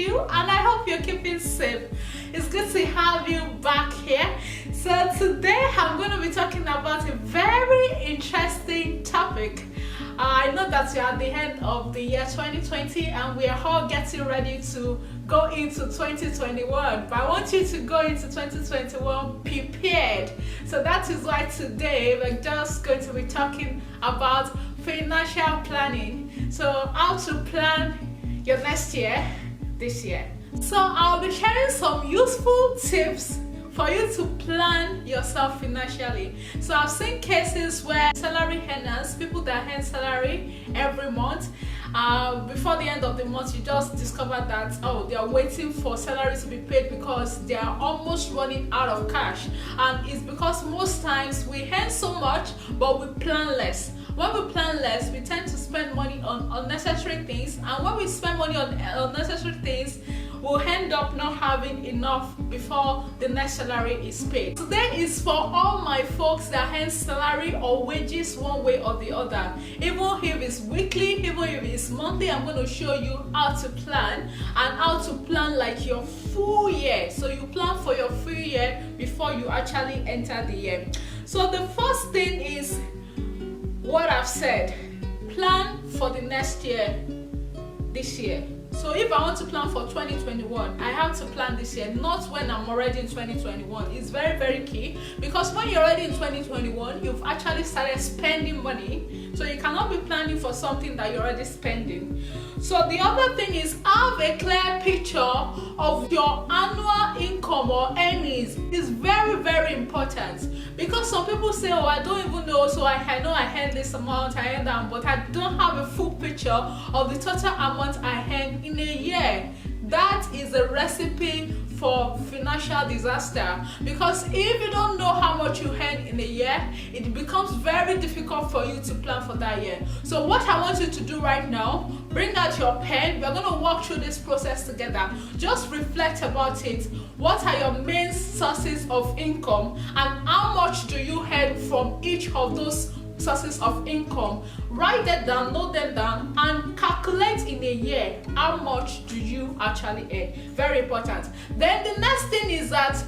you, and I hope you're keeping safe. It's good to have you back here. So today I'm going to be talking about a very interesting topic. I know that we are at the end of the year 2020 and we are all getting ready to go into 2021, but I want you to go into 2021 prepared. So that is why today we're just going to be talking about financial planning. So how to plan your next year this year. So I'll be sharing some useful tips for you to plan yourself financially. So I've seen cases where salary earners, people that earn salary every month, before the end of the month you just discover that they are waiting for salary to be paid because they are almost running out of cash. And it's because most times we earn so much but we plan less. When we plan less, we tend to spend money on unnecessary things, and when we spend money on unnecessary things, we'll end up not having enough before the next salary is paid. Today is for all my folks that earn salary or wages one way or the other. Even if it's weekly, even if it's monthly, I'm going to show you how to plan and how to plan like your full year. So you plan for your full year before you actually enter the year. So the first thing is what I've said. Plan for the next year, this year. So if I want to plan for 2021, I have to plan this year, not when I'm already in 2021. It's very, very key, because when you're already in 2021, you've actually started spending money. So you cannot be planning for something that you're already spending. So the other thing is, have a clear picture of your annual income or earnings. It's very, very important, because some people say, I don't even know, so I know I earn this amount, I earn that, but I don't have a full picture of the total amount I earn in a year. That is a recipe for financial disaster, because if you don't know how much you earn in a year, it becomes very difficult for you to plan for that year. So what I want you to do right now, bring out your pen. We're going to walk through this process together. Just reflect about it. What are your main sources of income, and how much do you earn from each of those sources of income? Write them down, note them down, and calculate in a year how much do you actually earn. Very important. Then the next thing is that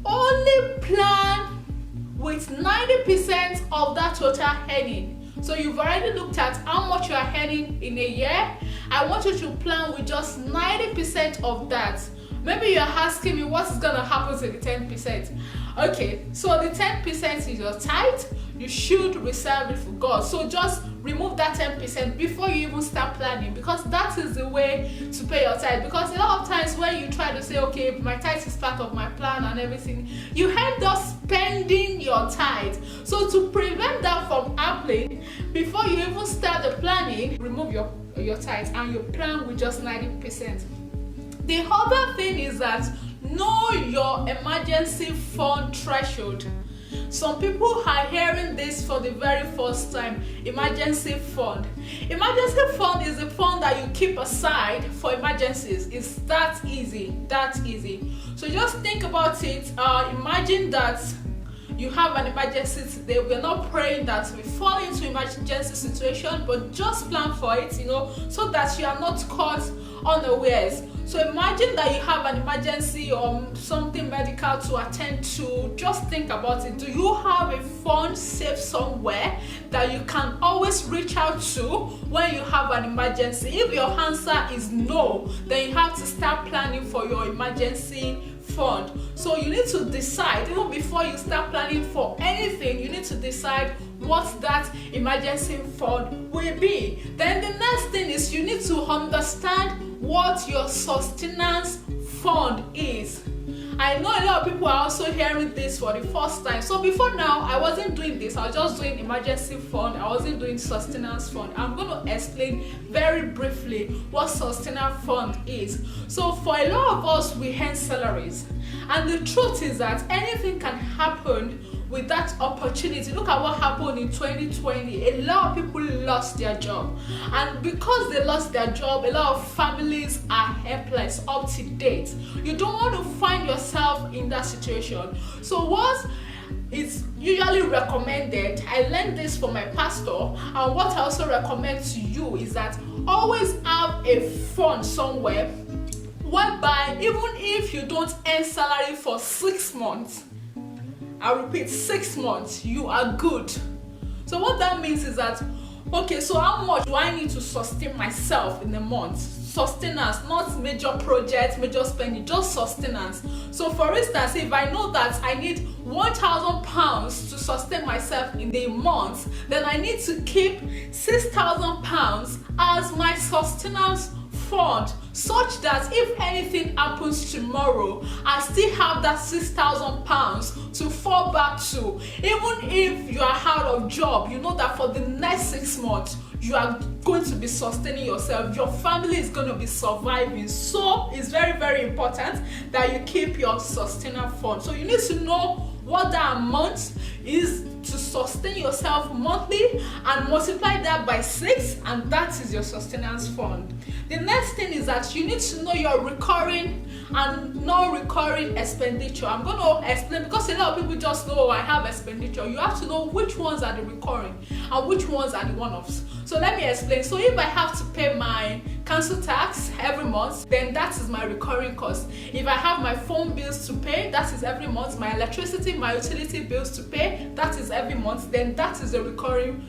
only plan with 90% of that total earning. So you've already looked at how much you are earning in a year. I want you to plan with just 90% of that. Maybe you're asking me what is going to happen to the 10%. Okay, so the 10% is your tithe. You should reserve it for God. So just remove that 10% before you even start planning, because that is the way to pay your tithe. Because a lot of times when you try to say, okay, my tithe is part of my plan and everything, you end up spending your tithe. So to prevent that from happening, before you even start the planning, remove your tithe and you plan with just 90%. The other thing is that know your emergency fund threshold. Some people are hearing this for the very first time. Emergency fund. Emergency fund is a fund that you keep aside for emergencies. It's that easy. So just think about it. Imagine that you have an emergency today. We're not praying that we fall into emergency situation, but just plan for it, so that you are not caught unawares. So imagine that you have an emergency or something medical to attend to. Just think about it. Do you have a fund saved somewhere that you can always reach out to when you have an emergency? If your answer is no, then you have to start planning for your emergency fund. So you need to decide, even before you start planning for anything, you need to decide what that emergency fund will be. Then the next thing is you need to understand what your sustenance fund is. I know a lot of people are also hearing this for the first time. So before now, I wasn't doing this. I was just doing emergency fund. I wasn't doing sustenance fund. I'm going to explain very briefly what sustenance fund is. So for a lot of us, we earn salaries. And the truth is that anything can happen with that opportunity. Look at what happened in 2020. A lot of people lost their job, and because they lost their job, a lot of families are helpless up to date. You don't want to find yourself in that situation. So what is usually recommended, I learned this from my pastor, and what I also recommend to you is that always have a fund somewhere whereby even if you don't earn salary for 6 months, I repeat, 6 months, you are good. So what that means is that, okay, so how much do I need to sustain myself in a month? Sustenance, not major projects, major spending, just sustenance. So for instance, if I know that I need 1,000 pounds to sustain myself in a month, then I need to keep 6,000 pounds as my sustenance fund, such that if anything happens tomorrow, I still have that 6,000 pounds to fall back to. Even if you are out of job, you know that for the next 6 months you are going to be sustaining yourself, your family is going to be surviving. So it's very, very important that you keep your sustainer fund. So you need to know what that amount is to sustain yourself monthly and multiply that by 6, and that is your sustenance fund. The next thing is that you need to know your recurring and non-recurring expenditure. I'm going to explain, because a lot of people just know, oh, I have expenditure. You have to know which ones are the recurring and which ones are the one-offs. So let me explain. So if I have to pay my council tax every month, then that is my recurring cost. If I have my phone bills to pay, that is every month. My electricity, my utility bills to pay, that is every month. Then that is a recurring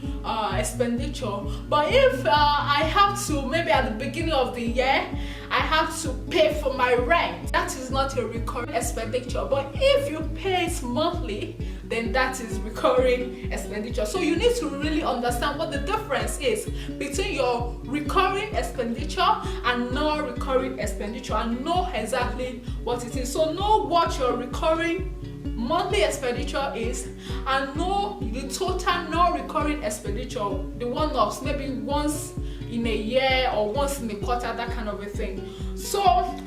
expenditure. But if I have to, maybe at the beginning of the year, I have to pay for my rent, that is not a recurring expenditure. But if you pay it monthly, then that is recurring expenditure. So you need to really understand what the difference is between your recurring expenditure and non-recurring expenditure, and know exactly what it is. So know what your recurring monthly expenditure is, and know the total non-recurring expenditure, the one-offs, maybe once in a year or once in a quarter, that kind of a thing. So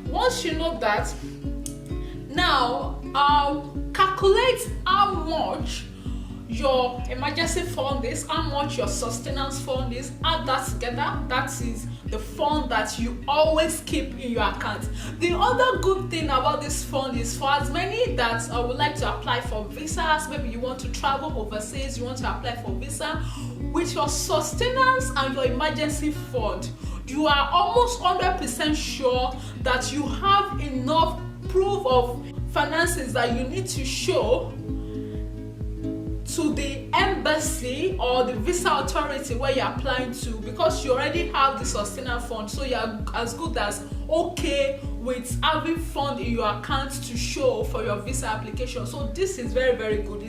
once you know that, now calculate how much your emergency fund is, how much your sustenance fund is, add that together. That is the fund that you always keep in your account. The other good thing about this fund is, for as many that would like to apply for visas, maybe you want to travel overseas, you want to apply for visa, with your sustenance and your emergency fund, you are almost 100% sure that you have enough proof of finances that you need to show to the embassy or the visa authority where you're applying to, because you already have the sustainer fund. So you're as good as okay with having fund in your account to show for your visa application. So this is very, very good.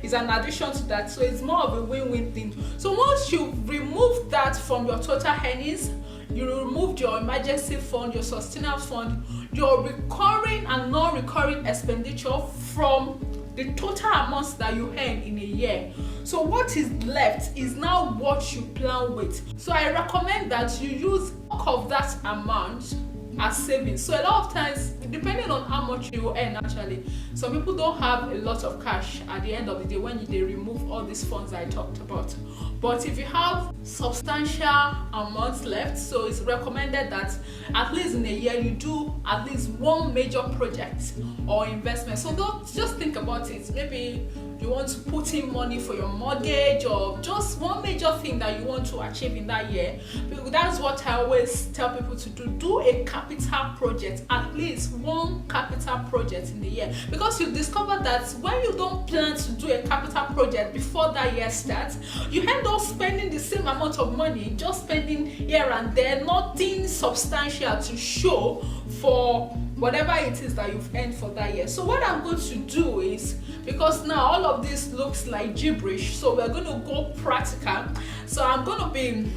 It's an addition to that. So it's more of a win-win thing. So once you remove that from your total earnings, you removed your emergency fund, your sustenance fund, your recurring and non-recurring expenditure from the total amounts that you earn in a year. So what is left is now what you plan with. So I recommend that you use bulk of that amount as savings. So a lot of times, depending on how much you earn, actually, some people don't have a lot of cash at the end of the day when they remove all these funds I talked about. But if you have substantial amounts left, so it's recommended that at least in a year you do at least one major project or investment. So don't just think about it. Maybe you want to put in money for your mortgage, or just one major thing that you want to achieve in that year. Because that's what I always tell people to do. Do a capital project, at least one capital project in the year. Because you discover that when you don't plan to do a capital project before that year starts, you end up spending the same amount of money, just spending here and there, nothing substantial to show for whatever it is that you've earned for that year. So what I'm going to do is, because now all of this looks like gibberish, so we're going to go practical. So I'm going to be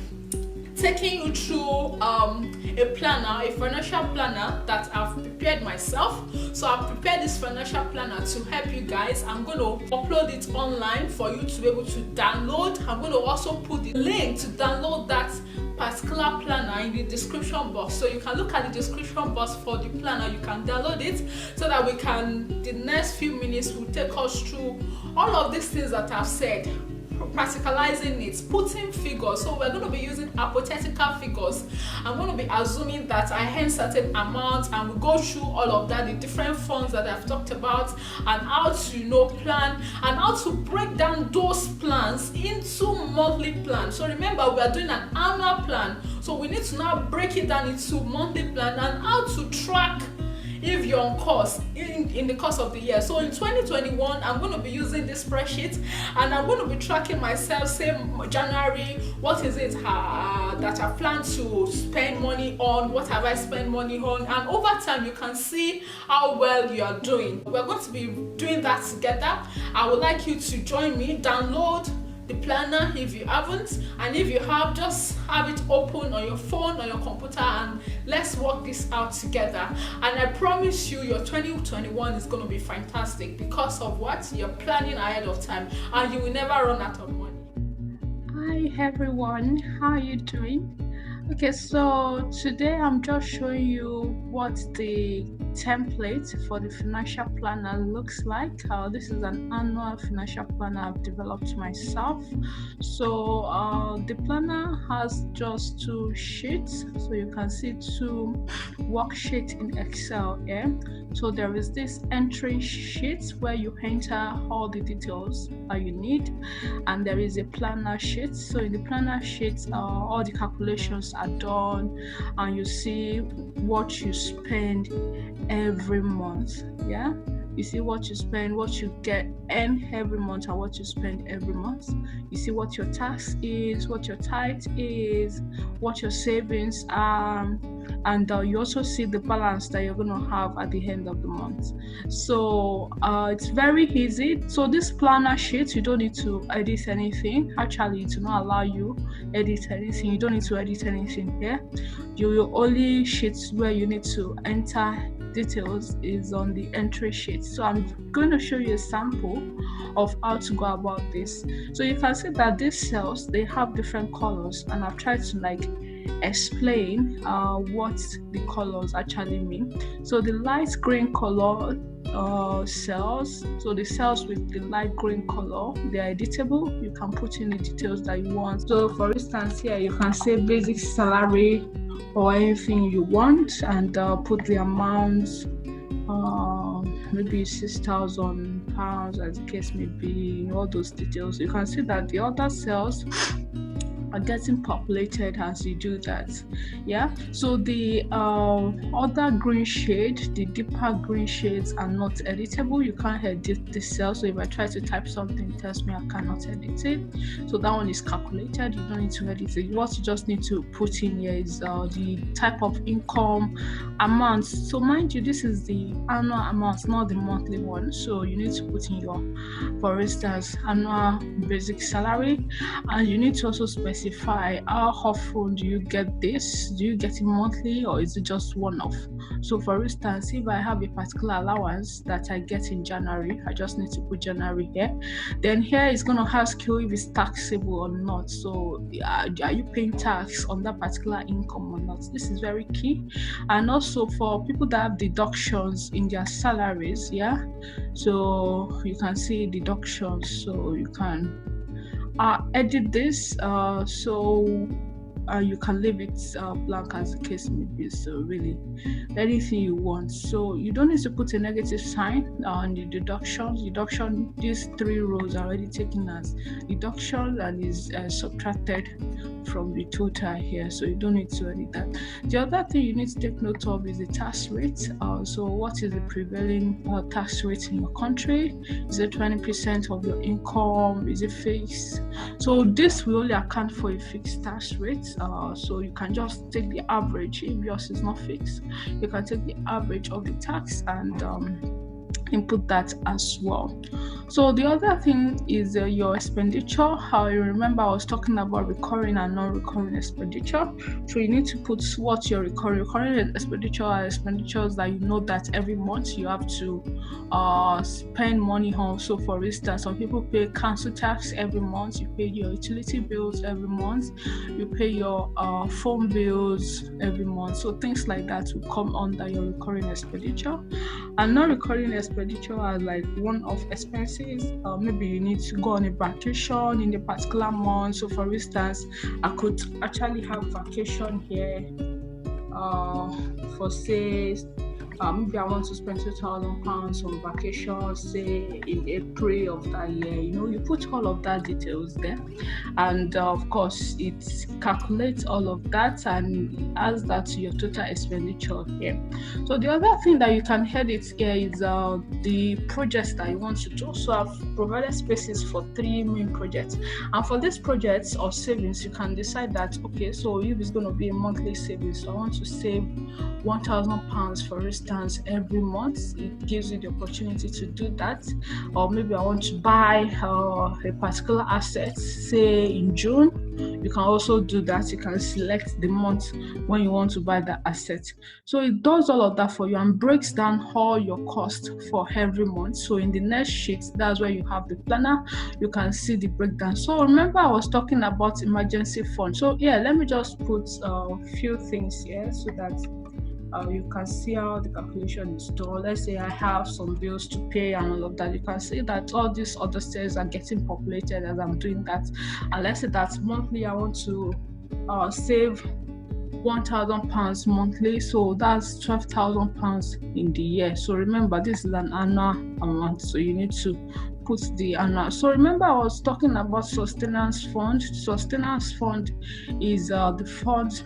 taking you through a planner, a financial planner that I've prepared myself. So I've prepared this financial planner to help you guys. I'm going to upload it online for you to be able to download. I'm going to also put the link to download that particular planner in the description box, so you can look at the description box for the planner. You can download it so that we can, the next few minutes will take us through all of these things that I've said, practicalizing it, putting figures. So we're going to be using hypothetical figures. I'm going to be assuming that I earn certain amount, and we go through all of that, the different funds that I've talked about, and how to plan and how to break down those plans into monthly plans. So remember, we are doing an annual plan, so we need to now break it down into monthly plan and how to track if you're on course in the course of the year. So in 2021, I'm going to be using this spreadsheet, and I'm going to be tracking myself. Say January, what is it that I plan to spend money on? What have I spent money on? And over time, you can see how well you are doing. We're going to be doing that together. I would like you to join me. Download the planner if you haven't, and if you have, just have it open on your phone or your computer, and let's work this out together. And I promise you, your 2021 is going to be fantastic because of what you're planning ahead of time, and you will never run out of money. Hi everyone, how are you doing? Okay, so today I'm just showing you what the template for the financial planner looks like. This is an annual financial planner I've developed myself. So the planner has just 2 sheets, so you can see 2 worksheets in Excel here. So there is this entry sheet where you enter all the details you need, and there is a planner sheet. So in the planner sheet, all the calculations are done, and you see what you spend every month. You see what you spend, what you get earn every month, and what you spend every month. You see what your tax is, what your tithe is, what your savings are, and you also see the balance that you're going to have at the end of the month. So it's very easy. So this planner sheet, you don't need to edit anything. Actually, it will not allow you edit anything. You don't need to edit anything here. Your only sheets where you need to enter details is on the entry sheet. So I'm going to show you a sample of how to go about this. So you can see that these cells, they have different colors, and I've tried to explain what the colors actually mean. So the light green color cells, so the cells with the light green color, they are editable. You can put in the details that you want. So for instance, here you can say basic salary or anything you want, and put the amount, maybe £6,000 as the case may be, all those details. You can see that the other cells are getting populated as you do that. So the other green shade, the deeper green shades, are not editable. You can't edit the cell. So if I try to type something, it tells me I cannot edit it. So that one is calculated. You don't need to edit it. What you just need to put in here is the type of income amount. So mind you, this is the annual amount, not the monthly one. So you need to put in your, for instance, annual basic salary, and you need to also specify how often do you get this. Do you get it monthly, or is it just one-off? So for instance, if I have a particular allowance that I get in January, I just need to put January here. Then here it's going to ask you if it's taxable or not. So are you paying tax on that particular income or not? This is very key. And also for people that have deductions in their salaries, so you can see deductions, so you can edit this, so you can leave it blank as the case may be. So really anything you want. So you don't need to put a negative sign on the deduction. These 3 rows are already taken as deduction and is subtracted from the total here, so you don't need to edit that. The other thing you need to take note of is the tax rate. So what is the prevailing tax rate in your country? Is it 20% of your income? Is it fixed? So this will only account for a fixed tax rate. So you can just take the average. If yours is not fixed, you can take the average of the tax and input that as well. So the other thing is your expenditure. How you remember I was talking about recurring and non-recurring expenditure. So you need to put what your recurring expenditure are expenditures that you know that every month you have to spend money on. So for instance, some people pay council tax every month, you pay your utility bills every month, you pay your phone bills every month. So things like that will come under your recurring expenditure. And non-recurring expenditure are like one-off expenses. Maybe you need to go on a vacation in a particular month. So, for instance, I could actually have vacation here for say maybe I want to spend £2,000 on vacation, say in April of that year. You put all of that details there, and of course, it calculates all of that and adds that to your total expenditure here. So the other thing that you can edit here is the projects that you want to do. So I've provided spaces for 3 main projects, and for these projects or savings, you can decide that okay, so if it's going to be a monthly savings, so I want to save £1,000 for instance every month. It gives you the opportunity to do that. Or maybe I want to buy a particular asset, say in June. You can also do that. You can select the month when you want to buy the asset. So it does all of that for you and breaks down all your costs for every month. So in the next sheet, that's where you have the planner. You can see the breakdown. So remember I was talking about emergency fund. So yeah, let me just put a few things here so that you can see how the calculation is done. Let's say I have some bills to pay and all of that. You can see that all these other cells are getting populated as I'm doing that. And let's say that monthly I want to save £1,000 monthly, so that's £12,000 in the year. So remember, this is an annual amount, so you need to put the annual. So remember, I was talking about sustenance fund. Sustenance fund is the fund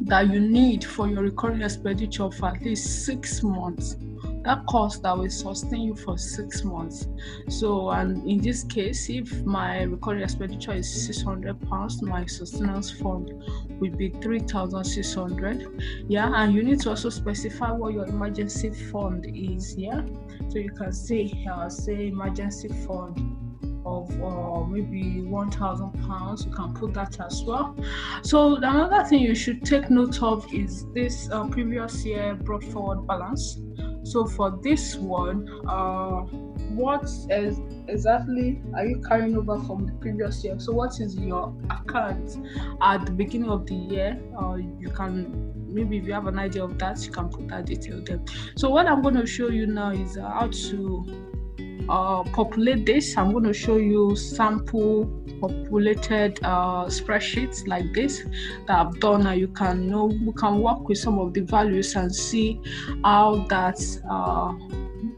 that you need for your recurring expenditure for at least 6 months. That cost that will sustain you for 6 months. So, and in this case, if my recurring expenditure is £600, my sustenance fund will be 3,600. Yeah, and you need to also specify what your emergency fund is. Yeah, so you can say emergency fund of maybe £1,000. You can put that as well. So another thing you should take note of is this previous year brought forward balance. So for this one, what exactly are you carrying over from the previous year? So what is your account at the beginning of the year? You can, maybe if you have an idea of that, you can put that detail there. So what I'm going to show you now is how to populate this. I'm going to show you sample populated spreadsheets like this that I've done, and you can work with some of the values and see how that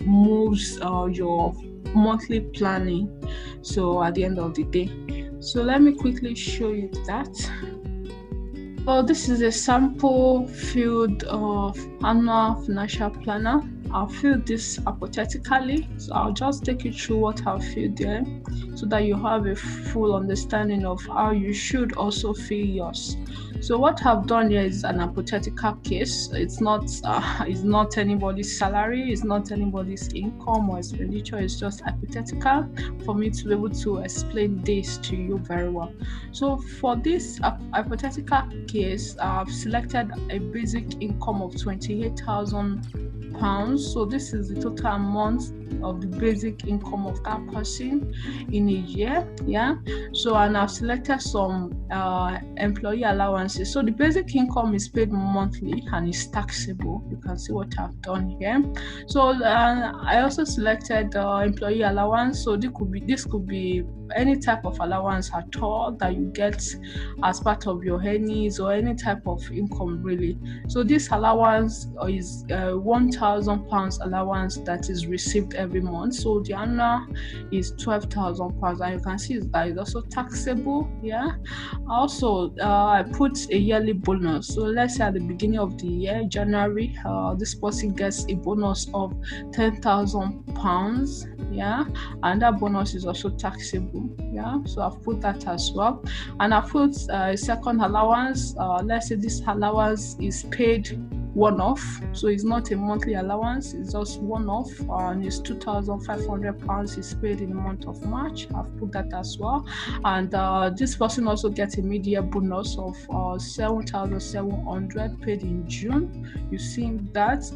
moves your monthly planning. So at the end of the day, so let me quickly show you that. So this is a sample field of annual financial planner. I'll fill this hypothetically, so I'll just take you through what I'll fill there so that you have a full understanding of how you should also fill yours. So what I've done here is an hypothetical case. It's not anybody's salary, it's not anybody's income or expenditure. It's just hypothetical for me to be able to explain this to you very well. So for this hypothetical case, I've selected a basic income of £28,000. So this is the total amount of the basic income of that person in a year. Yeah. So, and I've selected some employee allowances. So the basic income is paid monthly and is taxable. You can see what I've done here. So I also selected employee allowance. So this could be any type of allowance at all that you get as part of your earnings or any type of income really. So this allowance is £1,000 allowance that is received every month. So the annual is £12,000, and you can see that it's also taxable. Yeah. Also, I put a yearly bonus. So let's say at the beginning of the year, January, this person gets a bonus of £10,000. Yeah, and that bonus is also taxable. Yeah, so I've put that as well, and I put a second allowance. Let's say this allowance is paid one-off, so it's not a monthly allowance, it's just one-off, and it's £2,500 is paid in the month of March. I've put that as well. And this person also gets a mid-year bonus of £7,700 paid in June. You see that.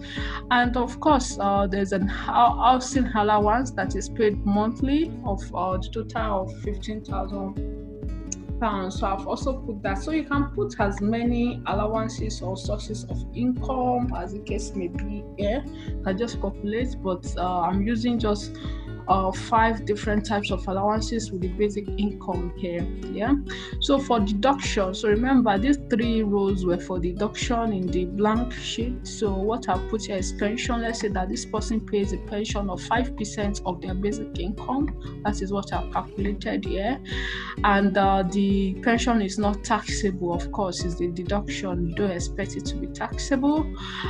And of course there's an housing allowance that is paid monthly of the total of £15,000. pounds. So I've also put that. So you can put as many allowances or sources of income as the case may be here. I just calculate, but I'm using just 5 different types of allowances with the basic income here. Yeah. So for deduction, so remember these 3 rows were for deduction in the blank sheet. So what I put here is pension. Let's say that this person pays a pension of 5% of their basic income. That is what I've calculated here. And the pension is not taxable, of course, it's the deduction. You don't expect it to be taxable.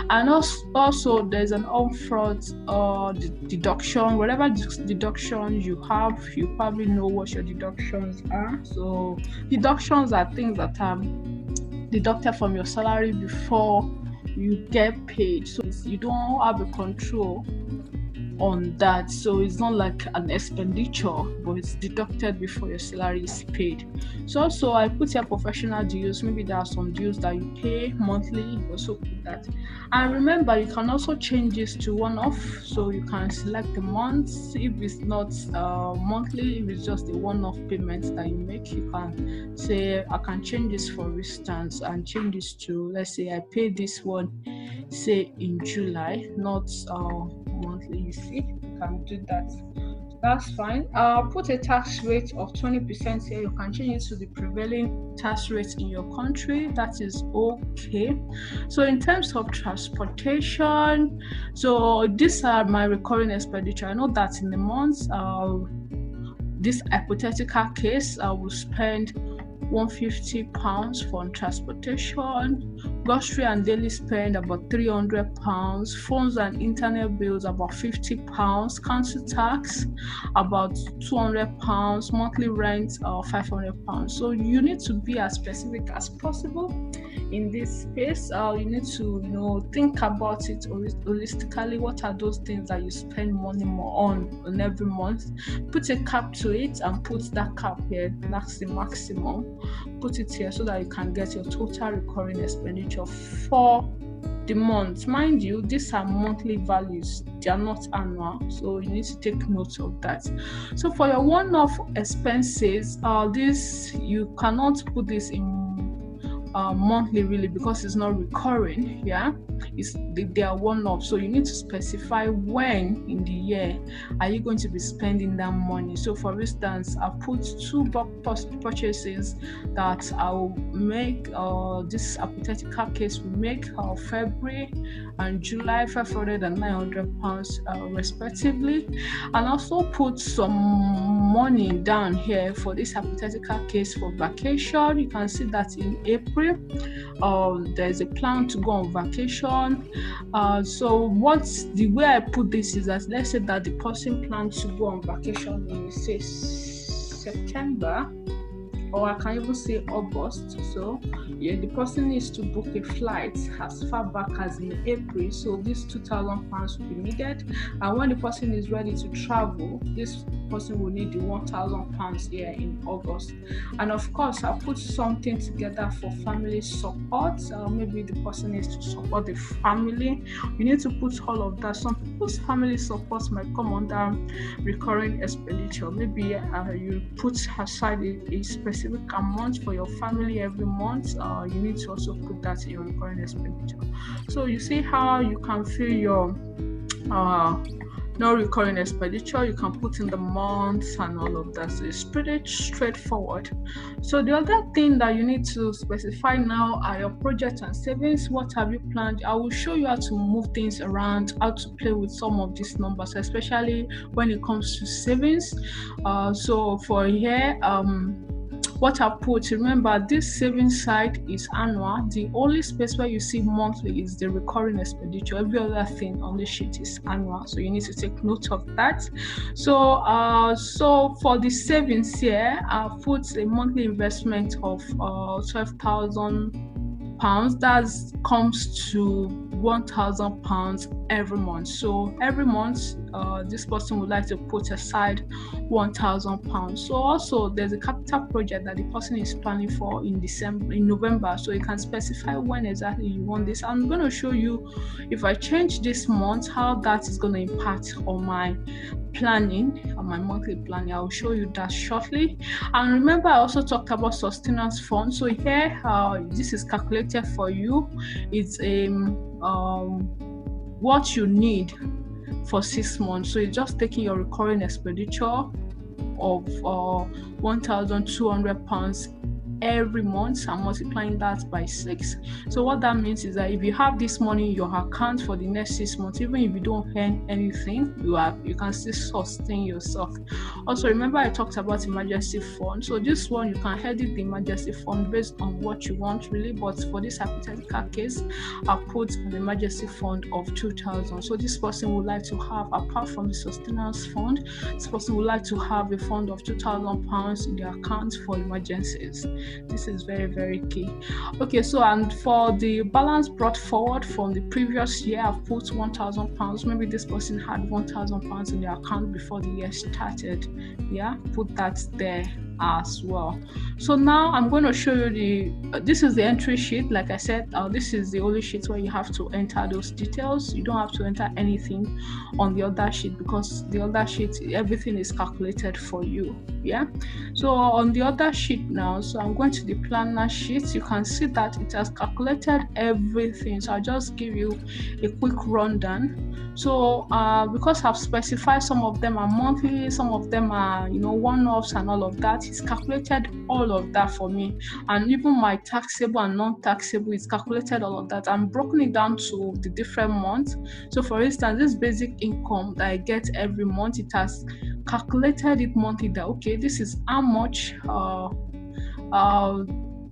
And also there's an upfront deduction. Whatever deductions you have, you probably know what your deductions are. So deductions are things that are deducted from your salary before you get paid. So you don't have a control on that, so it's not like an expenditure, but it's deducted before your salary is paid. So also I put here professional dues. Maybe there are some dues that you pay monthly, you also put that. And remember, you can also change this to one-off, so you can select the months. If it's not monthly, if it's just a one-off payment that you make, you can say I can change this, for instance, and change this to, let's say I pay this one say in July, not monthly. You see, you can do that. That's fine. Put a tax rate of 20% here. You can change it to the prevailing tax rate in your country. That is okay. So in terms of transportation, so these are my recurring expenditure. I know that in the month, this hypothetical case, I will spend £150 for transportation, grocery and daily spend about £300, phones and internet bills about £50, council tax about £200, monthly rent £500. So you need to be as specific as possible in this space. You need to think about it holistically. What are those things that you spend money more on every month? Put a cap to it and put that cap here. That's the maximum. Put it here so that you can get your total recurring expenditure for the month. Mind you, these are monthly values, they are not annual, so you need to take note of that. So for your one-off expenses, this you cannot put this in monthly really, because it's not recurring. They are one-off, so you need to specify when in the year are you going to be spending that money. So for instance, I put 2 bulk purchases that I will make, this hypothetical case will make February and July, £500 and £900 respectively. And also put some money down here for this hypothetical case for vacation. You can see that in April there's a plan to go on vacation. So the way I put this is that, let's say that the person plans to go on vacation in, say, September, or I can even say August. So the person needs to book a flight as far back as in April. So this £2,000 will be needed. And when the person is ready to travel, this person will need the £1,000 here in August. And of course, I put something together for family support. Maybe the person needs to support the family. You need to put all of that. Some people's family support might come under recurring expenditure. Maybe you put aside a specific amount for your family every month. You need to also put that in your recurring expenditure. So you see how you can fill your no recurring expenditure. You can put in the months and all of that. So it's pretty straightforward. So the other thing that you need to specify now are your projects and savings. What have you planned? I will show you how to move things around, how to play with some of these numbers, especially when it comes to savings. So for here, what I put, remember this savings side is annual. The only space where you see monthly is the recurring expenditure. Every other thing on the sheet is annual, so you need to take note of that. So for the savings here, I put a monthly investment of 12,000 pounds, that comes to £1,000 every month. So every month this person would like to put aside £1,000. So also there's a capital project that the person is planning for in November, so you can specify when exactly you want this. I'm going to show you, if I change this month, how that is going to impact on my planning, on my monthly planning. I'll show you that shortly. And remember, I also talked about sustenance fund. So here this is calculated for you. It's what you need for 6 months. So it's just taking your recurring expenditure of £1,200 every month and multiplying that by 6. So what that means is that if you have this money in your account for the next 6 months, even if you don't earn anything, you can still sustain yourself. Also remember, I talked about emergency fund. So this one, you can edit the emergency fund based on what you want really, but for this hypothetical case, I put an emergency fund of 2,000. So this person would like to have, apart from the sustenance fund, this person would like to have a fund of £2,000 in their account for emergencies. This is very, very key. Okay, so and for the balance brought forward from the previous year, I've put £1,000. Maybe this person had £1,000 in their account before the year started. Yeah, put that there as well. So now I'm going to show you this is the entry sheet. Like I said, this is the only sheet where you have to enter those details. You don't have to enter anything on the other sheet, because the other sheet, everything is calculated for you. Yeah, so on the other sheet now, so I'm going to the planner sheet. You can see that it has calculated everything. So I'll just give you a quick rundown. So because I've specified some of them are monthly, some of them are one-offs and all of that, it's calculated all of that for me. And even my taxable and non-taxable, it's calculated all of that. I'm broken it down to the different months. So for instance, this basic income that I get every month, it has calculated it monthly that okay, this is how much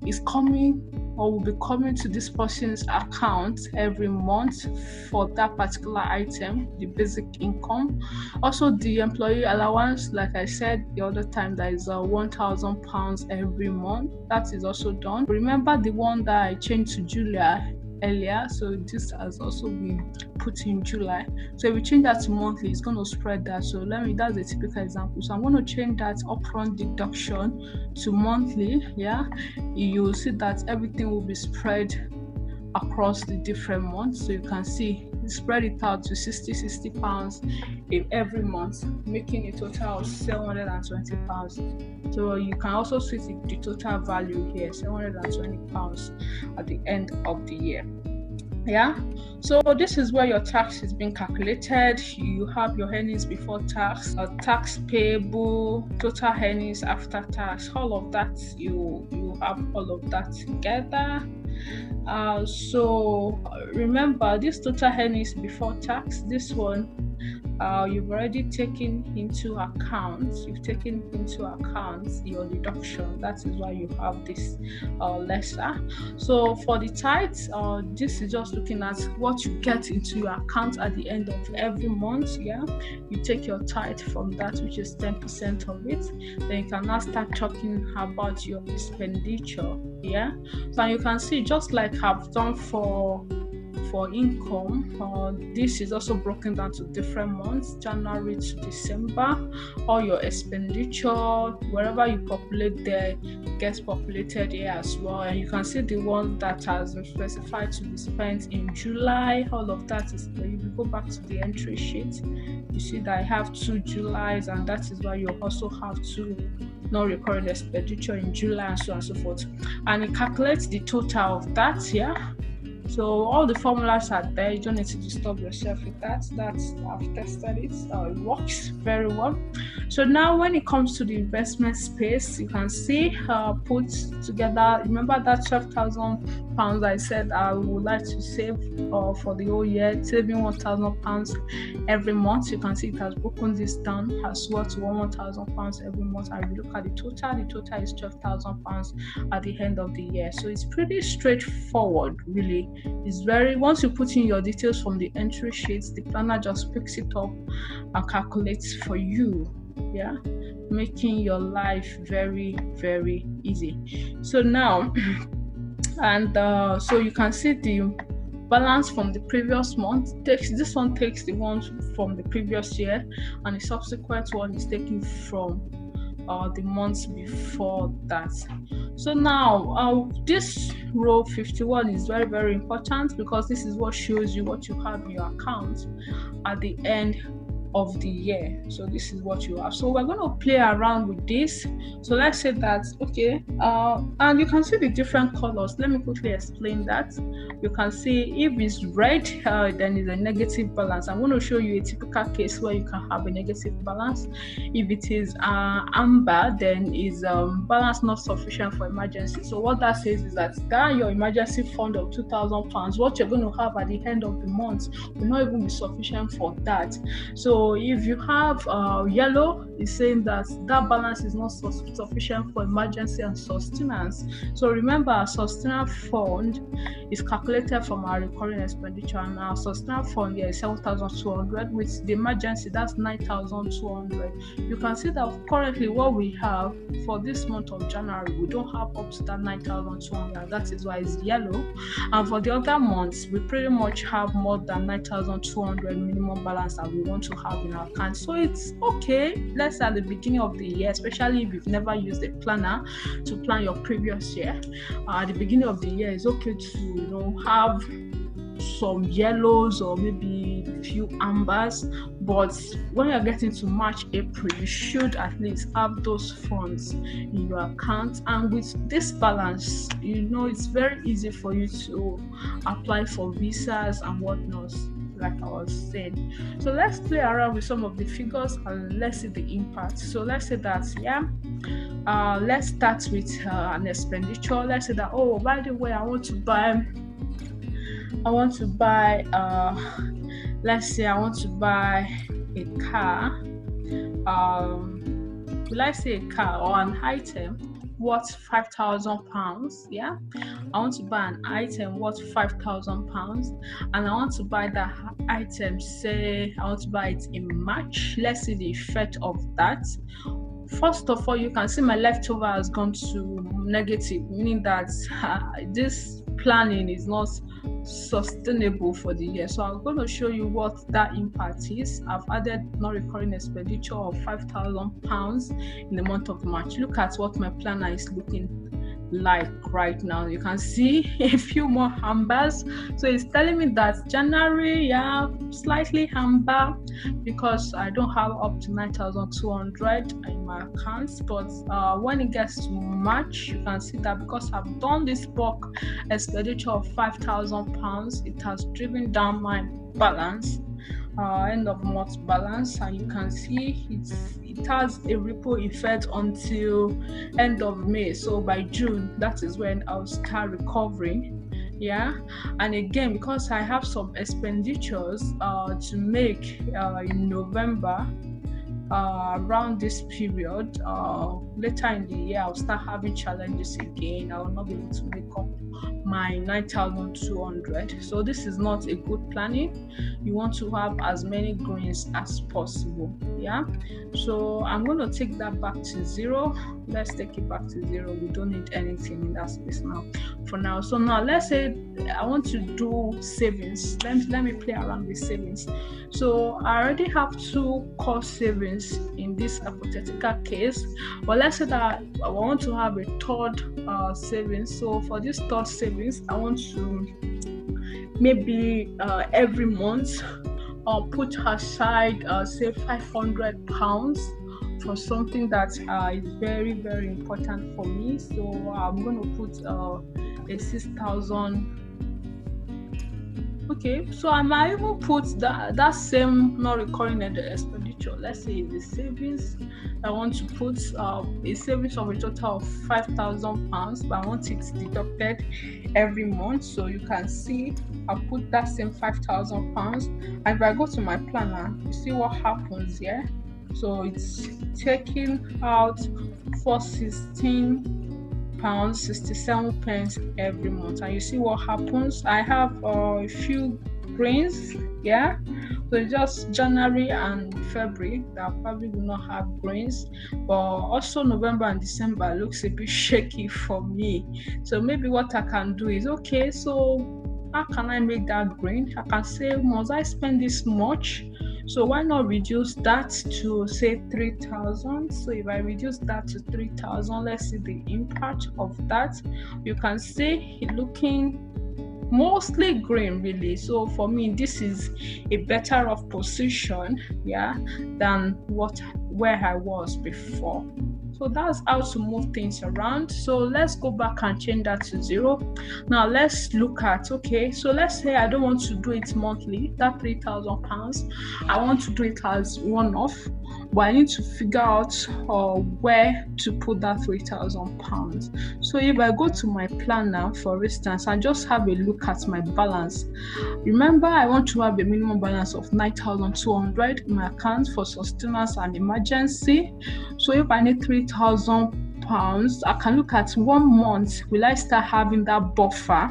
is coming or will be coming to this person's account every month for that particular item, the basic income. Also the employee allowance, like I said the other time, that is £1,000 every month. That is also done. Remember the one that I changed to July earlier, so this has also been put in July. So if we change that to monthly, it's going to spread that. So that's a typical example. So I'm going to change that upfront deduction to monthly. Yeah, you will see that everything will be spread across the different months. So you can see spread it out to £60 in every month, making a total of £720. So you can also see the total value here, £720 at the end of the year. Yeah, so this is where your tax is being calculated. You have your earnings before tax, tax payable, total earnings after tax, all of that. You have all of that together. So remember, this total earnings before tax, this one you've already taken into account. You've taken into account your deduction. That is why you have this lesser. So for the tithes, this is just looking at what you get into your account at the end of every month. Yeah, you take your tithe from that, which is 10% of it. Then you can now start talking about your expenditure. Yeah, so you can see, just like I've done for income, this is also broken down to different months, January to December. All your expenditure, wherever you populate there, gets populated here as well. And you can see the one that has been specified to be spent in July. All of that is there. If you go back to the entry sheet, you see that I have 2 Julys, and that is why you also have 2 non-recurring expenditure in July, and so on and so forth. And it calculates the total of that. Yeah, so all the formulas are there. You don't need to disturb yourself with that. I've tested it. It works very well. So now when it comes to the investment space, you can see put together. Remember that £12,000 I said I would like to save for the whole year, saving £1,000 every month. You can see it has broken this down as well to £1,000 every month. And if you look at the total is £12,000 at the end of the year. So it's pretty straightforward, really. It's very, once you put in your details from the entry sheets, the planner just picks it up and calculates for you. Yeah, making your life very, very easy. So now And so you can see the balance from the previous month. This one takes the ones from the previous year, and the subsequent one is taken from the months before that. So now this row 51 is very, very important, because this is what shows you what you have in your account at the end of the year. So this is what you have. So we're going to play around with this. So let's say that, okay, and you can see the different colors. Let me quickly explain that. You can see if it's red, then it's a negative balance. I'm going to show you a typical case where you can have a negative balance. If it is amber, then is balance not sufficient for emergency. So what that says is that your emergency fund of £2,000, what you're going to have at the end of the month will not even be sufficient for that. So if you have yellow, it's saying that balance is not sufficient for emergency and sustenance. So remember, our sustenance fund is calculated from our recurring expenditure, and our sustenance fund here is 7,200. With the emergency, that's 9,200. You can see that currently what we have for this month of January, we don't have up to that 9,200. That is why it's yellow. And for the other months, we pretty much have more than 9,200 minimum balance that we want to have in our account. So it's okay. Let's say at the beginning of the year, especially if you've never used a planner to plan your previous year, at the beginning of the year, it's okay to have some yellows or maybe a few ambers. But when you're getting to March, April, you should at least have those funds in your account. And with this balance, it's very easy for you to apply for visas and whatnot, like I was saying. So let's play around with some of the figures and let's see the impact. So let's say that, let's start with an expenditure. Let's say that, oh, by the way, I want to buy let's say I want to buy a car. Will I say a car or an item worth £5,000? Yeah, I want to buy an item worth £5,000, and I want to buy that item. Say I want to buy it in March. Let's see the effect of that. First of all, you can see my leftover has gone to negative, meaning that this planning is not sustainable for the year. So I'm going to show you what that impact is. I've added non-recurring expenditure of £5,000 in the month of March. Look at what my planner is looking like right now. You can see a few more ambers. So it's telling me that January, slightly amber, because I don't have up to 9,200 in my accounts. But when it gets to March, you can see that because I've done this bulk expenditure of £5,000, it has driven down my balance, end of month balance, and you can see it has a ripple effect until end of May. So by June, that is when I'll start recovering. And again, because I have some expenditures to make in November, around this period, later in the year, I'll start having challenges again. I will not be able to make up my 9,200. So this is not a good planning. You want to have as many greens as possible. So I'm going to take that back to zero. Let's take it back to zero. We don't need anything in that space now for now. So now let's say I want to do savings. Let me play around with savings. So I already have 2 core savings in this hypothetical case, but let's say that I want to have a third savings. So for this third savings, I want to maybe every month put aside say £500 for something that is very, very important for me. So I'm going to put a 6,000. Okay, so I might even put that same non-recurring expenditure. Let's say in the savings, I want to put a savings of a total of £5,000, but I want it deducted every month. So you can see I'll put that same £5,000, and if I go to my planner, you see what happens here. So it's taking out £416.67 every month, and you see what happens. I have a few greens, So it's just January and February that probably will not have grains, but also November and December looks a bit shaky for me. So maybe what I can do is, okay, so how can I make that grain? I can say, must I spend this much? So why not reduce that to say 3,000? So if I reduce that to 3,000, let's see the impact of that. You can see it looking mostly green really. So for me, this is a better off position, than where I was before. So that's how to move things around. So let's go back and change that to 0. Now let's look at, okay, so let's say I don't want to do it monthly, that £3,000. I want to do it as one-off, but I need to figure out where to put that £3,000. So if I go to my planner, for instance, and just have a look at my balance, remember I want to have a minimum balance of 9,200 in my account for sustenance and emergency. So if I need £3,000, I can look at 1 month. Will I start having that buffer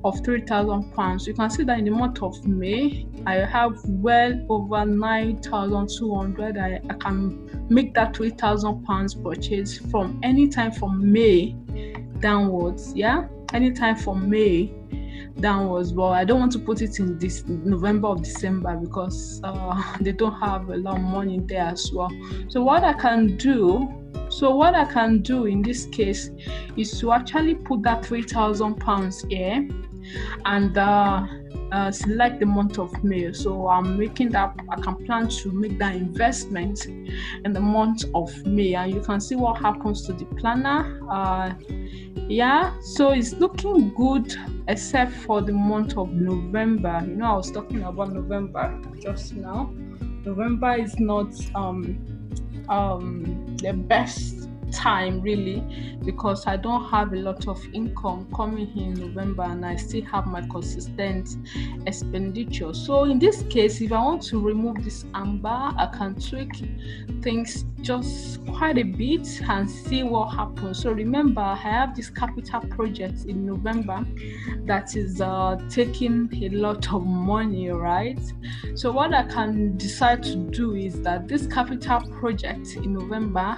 of £3,000? You can see that in the month of May, I have well over 9,200. I can make that £3,000 purchase from anytime from May downwards. Anytime from May downwards. But I don't want to put it in this November or December because they don't have a lot of money there as well. So what I can do in this case is to actually put that £3,000 here and select the month of May. So I'm making that, I can plan to make that investment in the month of May, and you can see what happens to the planner. So it's looking good except for the month of November. I was talking about November just now. November is not the best time really, because I don't have a lot of income coming in November and I still have my consistent expenditure. So in this case, if I want to remove this amber, I can tweak things just quite a bit and see what happens. So remember, I have this capital project in November that is taking a lot of money, right? So what I can decide to do is that this capital project in November,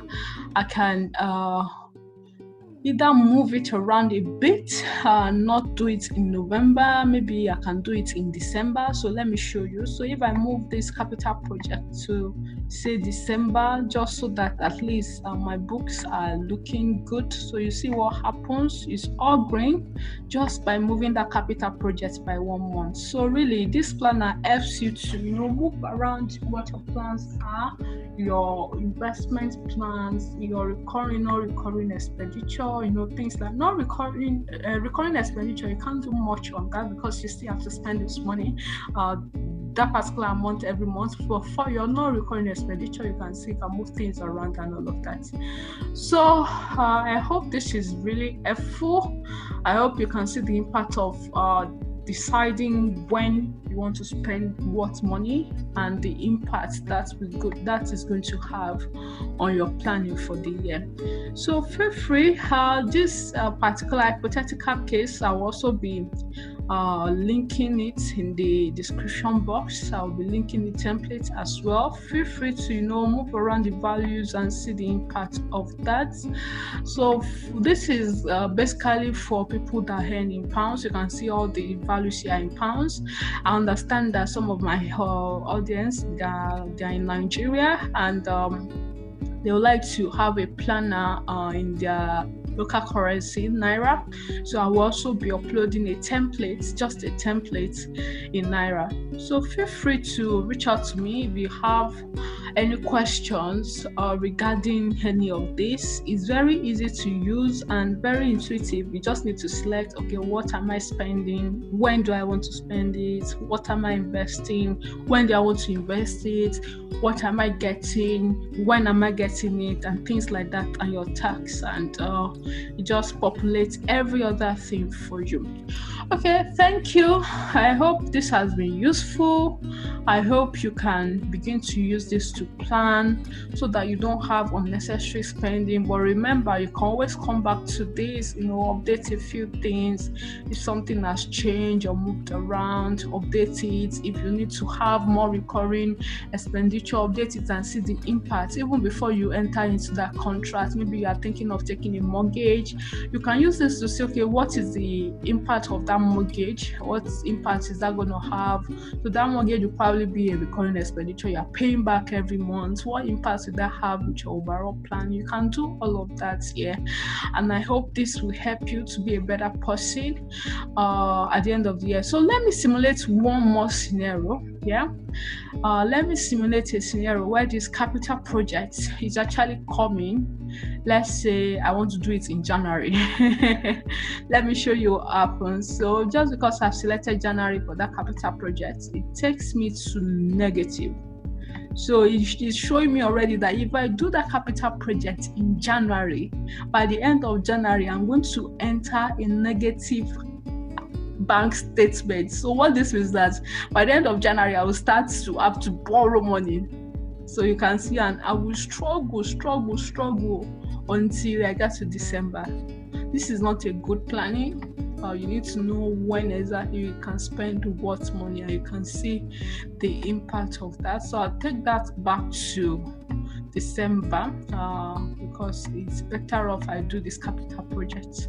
I can either move it around a bit, not do it in November, maybe I can do it in December. So let me show you. So if I move this capital project to say December, just so that at least my books are looking good. So you see what happens is all green just by moving that capital project by 1 month. So really this planner helps you to move around what your plans are, your investment plans, your recurring, non-recurring expenditure, things like non-recurring, recurring expenditure. You can't do much on that because you still have to spend this money that particular amount every month. But for your non-recurring expenditure, you can see you can move things around and all of that. So I hope this is really helpful. I hope you can see the impact of deciding when you want to spend what money and the impact that is going to have on your planning for the year. So feel free, this particular hypothetical case, I'll also be linking it in the description box. I'll be linking the template as well. Feel free to move around the values and see the impact of that. So this is basically for people that earn in pounds. You can see all the values here in pounds. I understand that some of my audience, they're in Nigeria, and they would like to have a planner in their local currency, Naira. So I will also be uploading just a template in Naira. So feel free to reach out to me if you have any questions regarding any of this. It's very easy to use and very intuitive. You just need to select, okay, what am I spending? When do I want to spend it? What am I investing? When do I want to invest it? What am I getting? When am I getting it? And things like that, and your tax, and it just populates every other thing for you. Okay, thank you. I hope this has been useful. I hope you can begin to use this to plan so that you don't have unnecessary spending. But remember, you can always come back to this, update a few things. If something has changed or moved around, update it. If you need to have more recurring expenditure, update it and see the impact even before you enter into that contract. Maybe you are thinking of taking a mortgage. You can use this to say, okay, what is the impact of that mortgage? What impact is that going to have? So that mortgage will probably be a recurring expenditure you're paying back every month. What impact will that have with your overall plan? You can do all of that here. And I hope this will help you to be a better person at the end of the year. So let me simulate one more scenario. Let me simulate a scenario where this capital project is actually coming. Let's say I want to do it in January. Let me show you what happens. So just because I've selected January for that capital project, it takes me to negative. So it's showing me already that if I do that capital project in January, by the end of January, I'm going to enter a negative bank statement. So what this means that by the end of January, I will start to have to borrow money. So you can see, and I will struggle until I get to December. This is not a good planning. You need to know when exactly you can spend what money, and you can see the impact of that. So I'll take that back to December because it's better off I do this capital project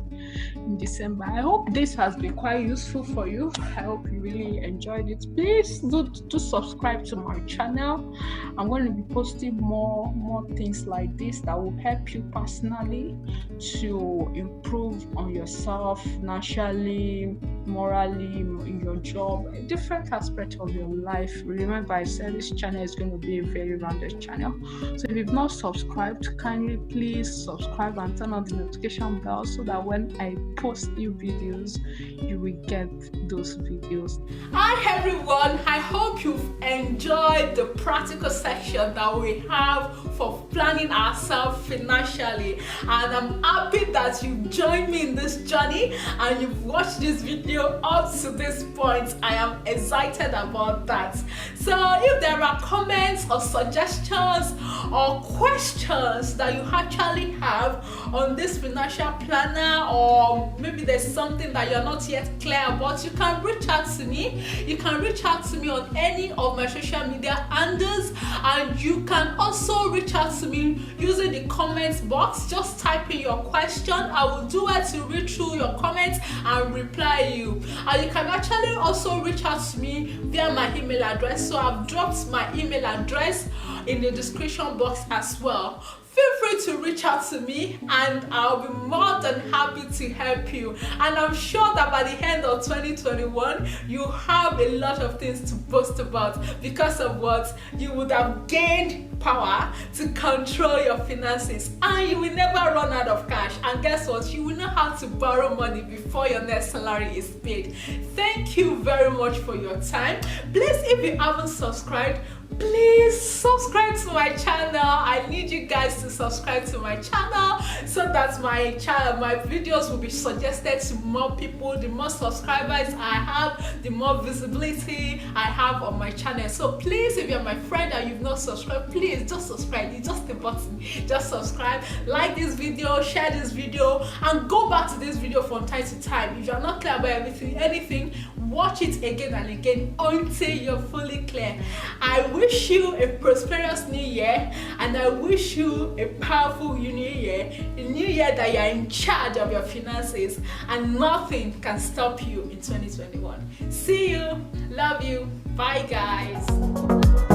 in December. I hope this has been quite useful for you. I hope you really enjoyed it. Please do subscribe to my channel. I'm going to be posting more things like this that will help you personally to improve on yourself financially, morally, in your job, a different aspect of your life. Remember, I said this channel is going to be a very rounded channel. So if you've not subscribed, kindly please subscribe and turn on the notification bell so that when I post new videos, you will get those videos. Hi everyone, I hope you've enjoyed the practical section that we have for planning ourselves financially, and I'm happy that you've joined me in this journey and you've watched this video up to this point. I am excited about that. So if there are comments or suggestions or questions that you actually have on this financial planner, or maybe there's something that you're not yet clear about, you can reach out to me. You can reach out to me on any of my social media handles, and you can also reach out to me using the comments box. Just type in your question. I will do it to read through your comments and reply you. And you can actually also reach out to me via my email address. So I've dropped my email address in the description box as well. Feel free to reach out to me and I'll be more than happy to help you. And I'm sure that by the end of 2021, you have a lot of things to boast about because of what you would have gained power to control your finances, and you will never run out of cash. And guess what? You will know how to borrow money before your next salary is paid. Thank you very much for your time. Please, if you haven't subscribed, please subscribe to my channel. I need you guys to subscribe to my channel so that my videos will be suggested to more people. The more subscribers I have, the more visibility I have on my channel. So please, if you're my friend and you've not subscribed, please just subscribe. It's just a button. Just subscribe, like this video, share this video, and go back to this video from time to time. If you're not clear about anything, watch it again and again until you're fully clear. I wish you a prosperous new year, and I wish you a powerful new year, a new year that you're in charge of your finances and nothing can stop you in 2021. See you, love you, bye guys.